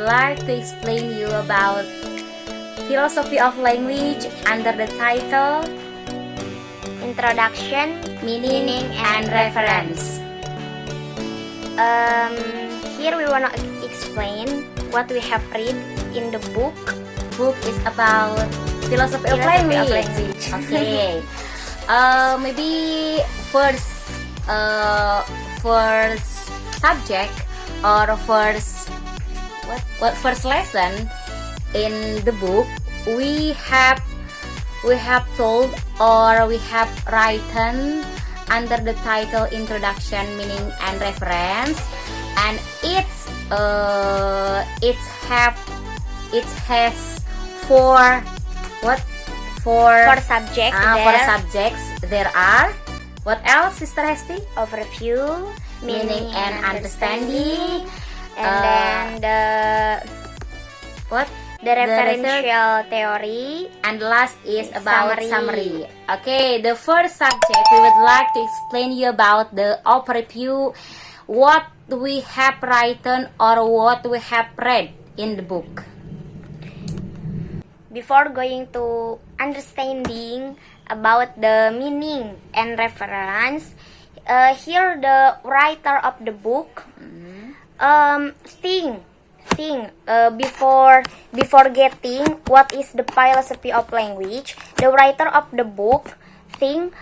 like to explain you about philosophy of language under the title Introduction, Meaning and Reference. Here we wanna explain what we have read in the book. Book is about philosophy of language. Okay. Maybe first subject or first lesson in the book we have told or we have written under the title Introduction, Meaning and Reference, and it has four subjects. Four subjects. There are what else, Sister Hesti? Overview, Meaning and understanding, and then the referential theory, and last is about summary. Okay, the first subject we would like to explain you about the overview, what we have written or what we have read in the book. Before going to understanding about the meaning and reference, here the writer of the book think before getting what is the philosophy of language, the writer of the book think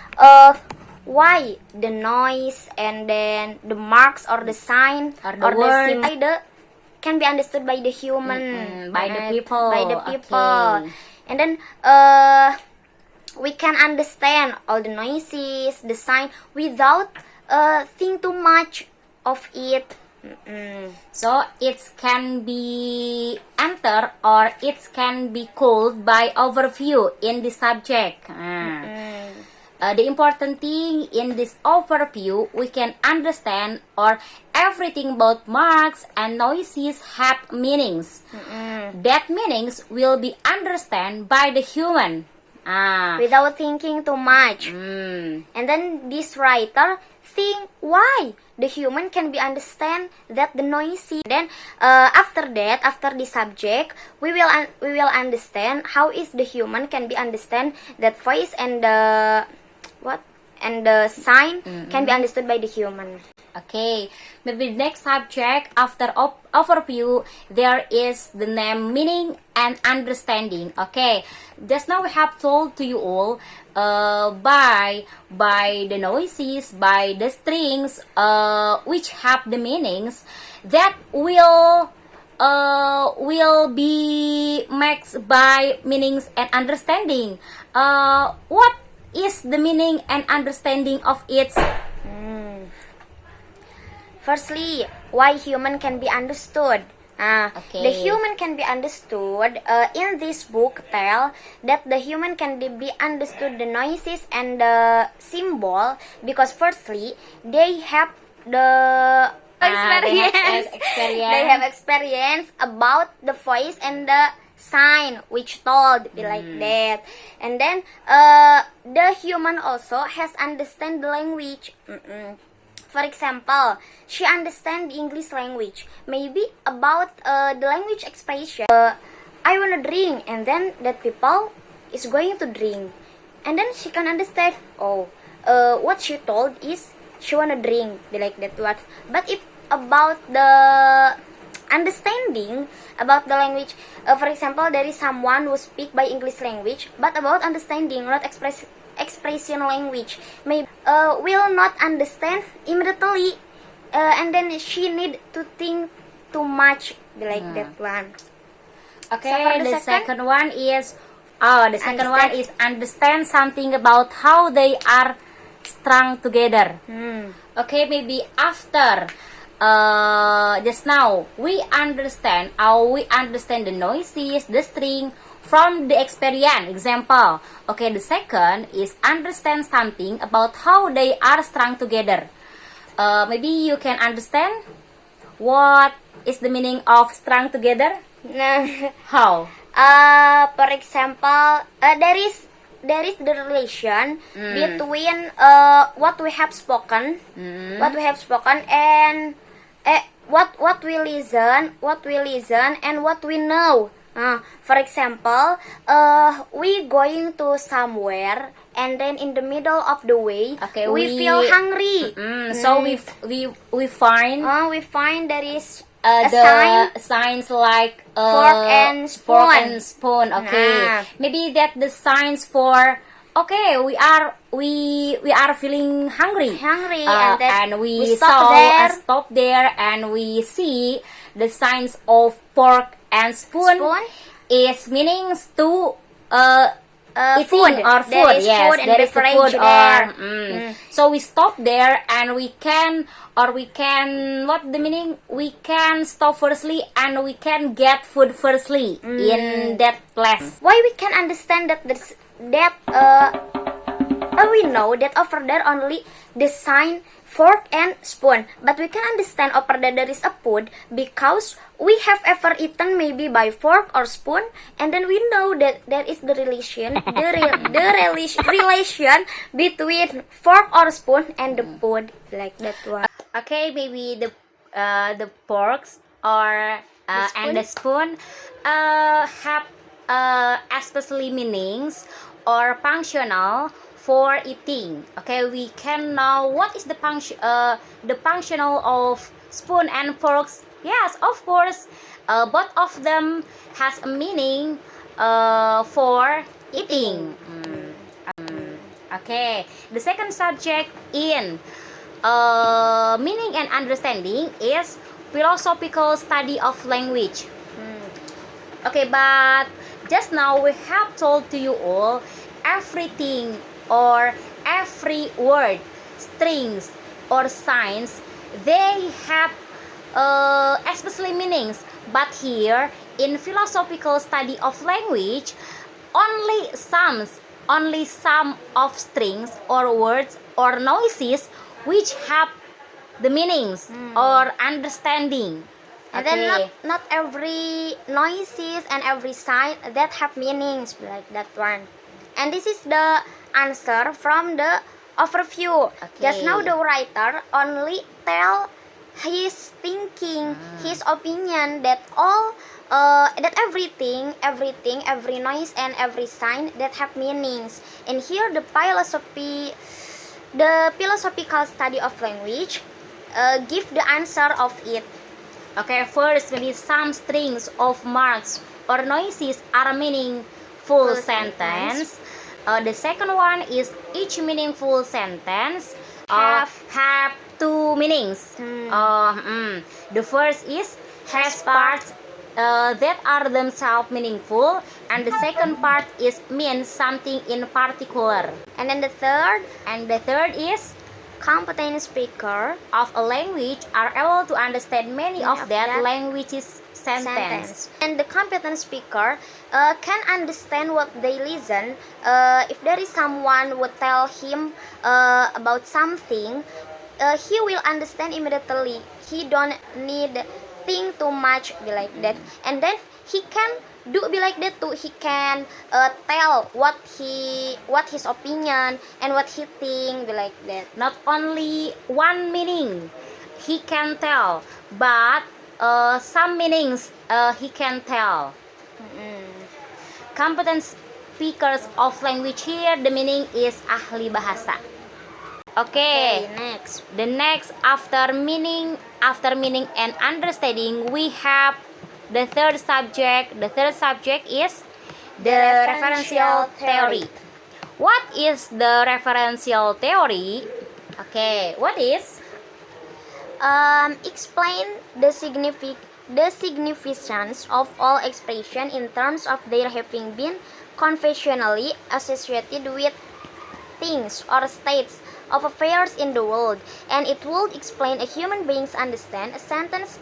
why the noise and then the marks or the sign or the symbol can be understood by the human, by the people. Okay. And then we can understand all the noises, the sign without think too much of it. So it can be entered or it can be called by overview in the subject. The important thing in this overview, we can understand or everything about marks and noises have meanings. That meanings will be understood by the human without thinking too much. And then this writer think why the human can be understand that the noisy. Then after the subject, we will understand how is the human can be understand that voice and the sign can be understood by the human. Okay, maybe the next subject after overview there is the name meaning and understanding. Okay, just now we have told to you all by the noises, by the strings which have the meanings that will be mixed by meanings and understanding. What is the meaning and understanding of it? Firstly, why human can be understood. Okay. The human can be understood in this book tell that the human can be understood the noises and the symbol because firstly they have the experience. They have experience about the voice and the sign which told be like that. And then the human also has understand the language. For example, she understand the English language. Maybe about the language expression. I wanna drink, and then that people is going to drink, and then she can understand. What she told is she wanna drink. Be like that what. But if about the understanding about the language, for example, there is someone who speak by English language, but about understanding, not expression language, maybe will not understand immediately, and then she need to think too much, like that one. Okay, so the second one is understand something about how they are strung together. Okay, maybe after just now we understand the noises, the string from the experience. Example. Okay, the second is understand something about how they are strung together. Maybe you can understand what is the meaning of strung together? How? For example, there is the relation between what we have spoken and what we listen, and what we know. For example, we going to somewhere, and then in the middle of the way, Okay, we feel hungry. So we find We find there is the sign, signs like fork and spoon. fork and spoon. Okay, Nah. maybe that the signs for okay we are feeling hungry. and then and we stop stop there and we see the signs of fork and spoon, Spoon? is meanings to eating food. or There food. is Yes, food and there is the beverage food there. or so we stop there and we can what the meaning, we can stop firstly and we can get food firstly in that place. Why we can understand that we know that over there only the sign fork and spoon, but we can understand over there there is a food because we have ever eaten maybe by fork or spoon, and then we know that there is the relation relation between fork or spoon and the food, like that one. Okay, maybe the forks or and the spoon have especially meanings or functional for eating. Okay, we can know what is the functional of spoon and forks. Yes, of course, both of them has a meaning for eating. Okay, the second subject in meaning and understanding is philosophical study of language. Okay, but just now we have told to you all everything or every word, strings or signs, they have especially meanings. But here in philosophical study of language, only some of strings or words or noises which have the meanings or understanding. And then not every noises and every sign that have meanings, like that one. And this is the answer from the overview. Just now the writer only tell his thinking, his opinion that all that everything, every noise and every sign that have meanings. And here the philosophical study of language give the answer of it. Okay, first maybe some strings of marks or noises are meaningful sentence. The second one is each meaningful sentence have two meanings. The first is has parts that are themselves meaningful, and the second part is means something in particular. And then the third is competent speaker of a language are able to understand many of that language's sentence. And the competent speaker can understand what they listen. If there is someone would tell him about something, he will understand immediately. He don't need think too much, be like that. And then he can be like that too. He can tell what his opinion and what he think, be like that. Not only one meaning he can tell, but some meanings he can tell. Competent speakers of language here, the meaning is ahli bahasa. Okay, next. The next after meaning and understanding, we have the third subject. The third subject is the referential theory. What is the referential theory? Okay, what is? Explain the significance of all expression in terms of their having been conventionally associated with things or states of affairs in the world, and it would explain a human being's understand a sentence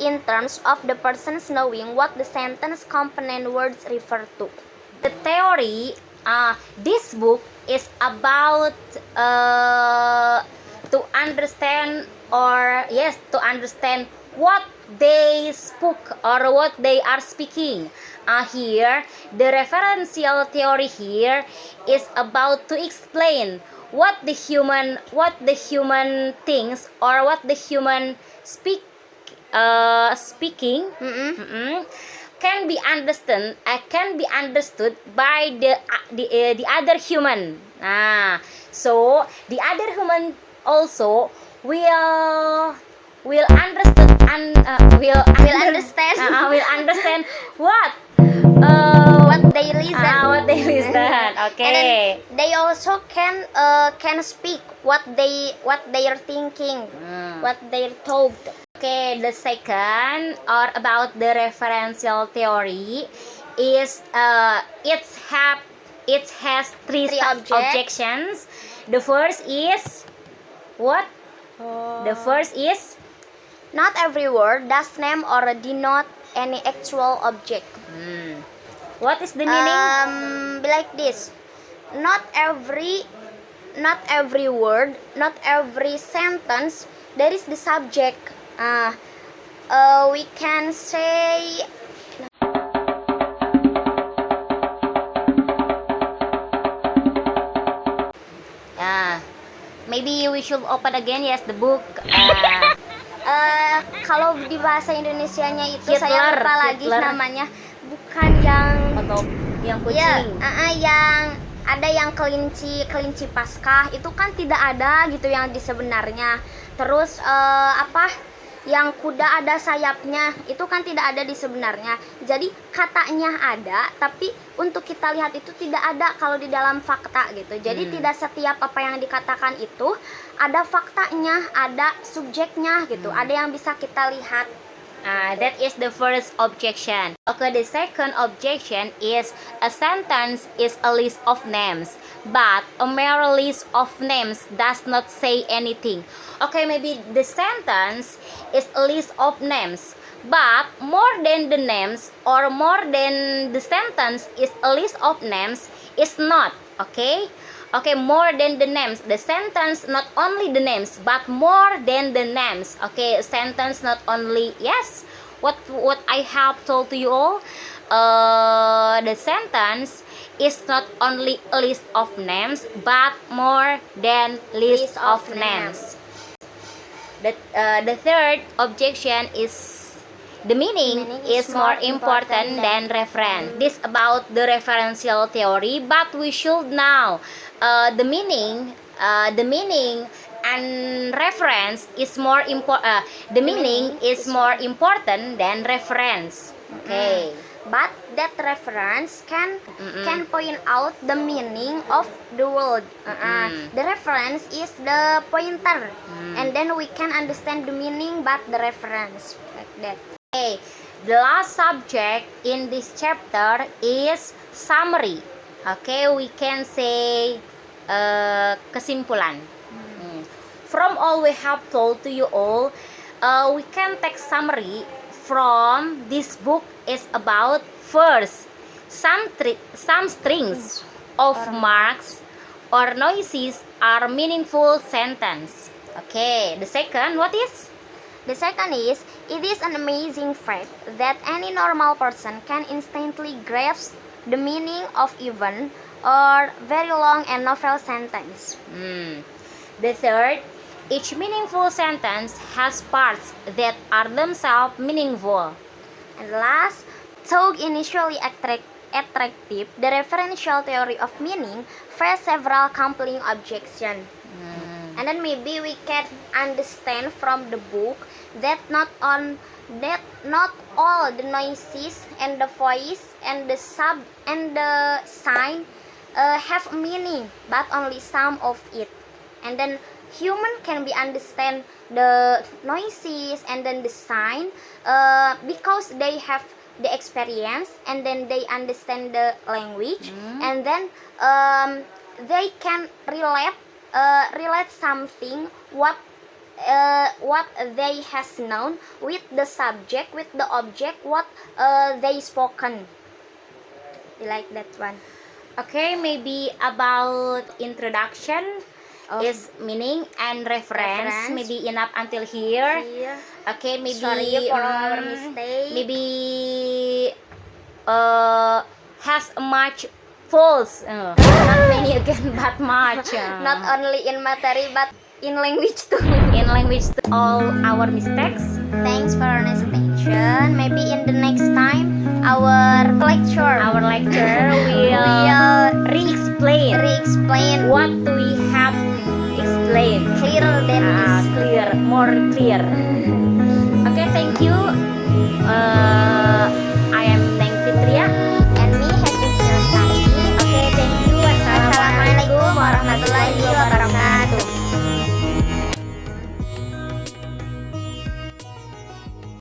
in terms of the person's knowing what the sentence component words refer to. The theory, this book is about to understand what they spoke or what they are speaking. Here, the referential theory here is about to explain what the human thinks or what the human speak speaking can be understood by the other human. So the other human also will understand what they listen. what they listen. Okay. And then they also can speak what they are thinking, what they're told. Okay, the second or about the referential theory is it has three objections. The first is what? The first is Not every word does name or denote any actual object. What is the meaning? Be like this. Not every word, not every sentence there is the subject. We can say maybe we should open again the book. Kalau di bahasa Indonesianya itu Hitler, saya lupa lagi namanya, bukan yang atau yang kucing. Yang ada yang kelinci Paskah itu kan tidak ada gitu yang di sebenarnya. Terus yang kuda ada sayapnya itu kan tidak ada di sebenarnya. Jadi katanya ada, tapi untuk kita lihat itu tidak ada kalau di dalam fakta gitu. Jadi tidak setiap apa yang dikatakan itu ada faktanya, ada subjeknya gitu. Ada yang bisa kita lihat. That is the first objection. Okay, the second objection is a sentence is a list of names, but a mere list of names does not say anything. Okay, maybe the sentence is a list of names, but more than the names or more than the sentence is a list of names is not. Okay, more than the names. The sentence not only the names, but more than the names. Okay, sentence not only what I have told to you all. The sentence is not only a list of names, but more than list of names. The third objection is the meaning is more important than reference. This about the referential theory, but we should know the meaning and reference is more important. The meaning is more important than reference. Okay. But that reference can point out the meaning of the word. The reference is the pointer, and then we can understand the meaning but the reference like that. Okay, the last subject in this chapter is summary. Okay, we can say kesimpulan. From all we have told to you all, we can take summary from this book is about first some strings of marks or noises are meaningful sentence. Okay, the second, what is? The second is, it is an amazing fact that any normal person can instantly grasp the meaning of even or very long and novel sentence. The third, each meaningful sentence has parts that are themselves meaningful. And last, though initially attractive, the referential theory of meaning faces several compelling objections. And then maybe we can understand from the book that not all the noises and the voice and the sub and the sign have meaning, but only some of it. And then human can be understand the noises and then the sign because they have the experience and then they understand the language, and then they can relate something what they has known with the subject, with the object what they spoken. Like that one. Okay, maybe about introduction is meaning and reference. Maybe enough until here. Okay, maybe sorry for our mistake. Maybe has much false. Not many again, but much. Not only in material but in language too. in language to all our mistakes. Thanks for your attention. Maybe in the next time our lecture Will re-explain what we have explained clearer than this. more clear. Okay, thank you. I am